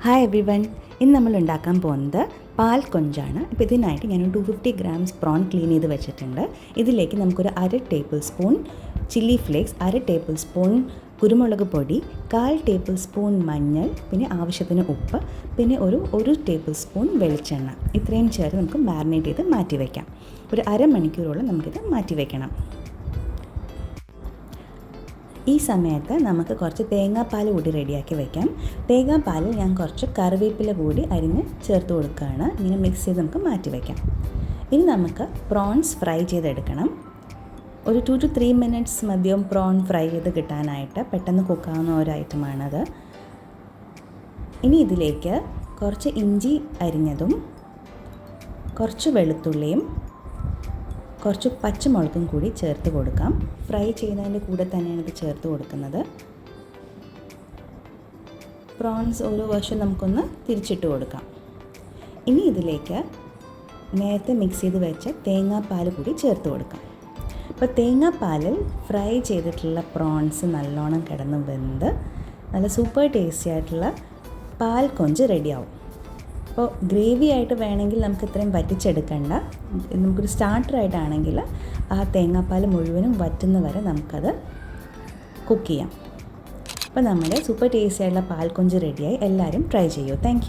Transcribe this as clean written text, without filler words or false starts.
Hi every one, ഇന്ന് നമ്മൾ ഉണ്ടാക്കാൻ പോകുന്നത് പാൽ കൊഞ്ചാണ്. ഇപ്പോൾ ഇതിനായിട്ട് ഞാൻ 250 ഗ്രാംസ് പ്രോൺ ക്ലീൻ ചെയ്ത് വെച്ചിട്ടുണ്ട്. ഇതിലേക്ക് നമുക്കൊരു 1/2 table spoon chilli flakes, 1/2 table spoon കുരുമുളക് പൊടി, 1/4 ടേബിൾ സ്പൂൺ മഞ്ഞൾ, പിന്നെ ആവശ്യത്തിന് ഉപ്പ്, പിന്നെ ഒരു ടേബിൾ സ്പൂൺ വെളിച്ചെണ്ണ. ഇത്രയും ചേർത്ത് നമുക്ക് മാരിനേറ്റ് ചെയ്ത് മാറ്റി വയ്ക്കാം. ഒരു അരമണിക്കൂറോളം നമുക്കിത് മാറ്റി വയ്ക്കണം. ഈ സമയത്ത് നമുക്ക് കുറച്ച് തേങ്ങാപ്പാൽ കൂടി റെഡിയാക്കി വയ്ക്കാം. തേങ്ങാപ്പാലിൽ ഞാൻ കുറച്ച് കറിവേപ്പില കൂടി അരിഞ്ഞ് ചേർത്ത് കൊടുക്കുകയാണ്. ഇങ്ങനെ മിക്സ് ചെയ്ത് നമുക്ക് മാറ്റി വയ്ക്കാം. ഇനി നമുക്ക് പ്രോൺസ് ഫ്രൈ ചെയ്തെടുക്കണം. ഒരു 2 to 3 മിനിറ്റ്സ് മതിയും പ്രോൺ ഫ്രൈ ചെയ്ത് കിട്ടാനായിട്ട്. പെട്ടെന്ന് കുക്കാവുന്ന ഒരു ഐറ്റമാണത്. ഇനി ഇതിലേക്ക് കുറച്ച് ഇഞ്ചി അരിഞ്ഞതും, കുറച്ച് വെളുത്തുള്ളിയും, കുറച്ച് പച്ചമുളകും കൂടി ചേർത്ത് കൊടുക്കാം. ഫ്രൈ ചെയ്യുന്നതിൻ്റെ കൂടെ തന്നെയാണ് ഇത് ചേർത്ത് കൊടുക്കുന്നത്. പ്രോൺസ് ഓരോ വശം നമുക്കൊന്ന് തിരിച്ചിട്ട് കൊടുക്കാം. ഇനി ഇതിലേക്ക് നേരത്തെ മിക്സ് ചെയ്ത് വെച്ച തേങ്ങാപ്പാൽ കൂടി ചേർത്ത് കൊടുക്കാം. അപ്പോൾ തേങ്ങാപ്പാലിൽ ഫ്രൈ ചെയ്തിട്ടുള്ള പ്രോൺസ് നല്ലോണം കിടന്ന് വെന്ത് നല്ല സൂപ്പർ ടേസ്റ്റി ആയിട്ടുള്ള പാൽ കൊഞ്ച് റെഡിയാവും. അപ്പോൾ ഗ്രേവി ആയിട്ട് വേണമെങ്കിൽ നമുക്ക് ഇത്രയും വറ്റിച്ചെടുക്കണ്ട. നമുക്കൊരു സ്റ്റാർട്ടറായിട്ടാണെങ്കിൽ ആ തേങ്ങാപ്പാൽ മുഴുവനും വറ്റുന്ന വരെ നമുക്കത് കുക്ക് ചെയ്യാം. അപ്പോൾ നമ്മുടെ സൂപ്പർ ടേസ്റ്റി ആയിട്ടുള്ള പാൽ കൊഞ്ച് റെഡിയായി. എല്ലാവരും ട്രൈ ചെയ്യൂ. താങ്ക്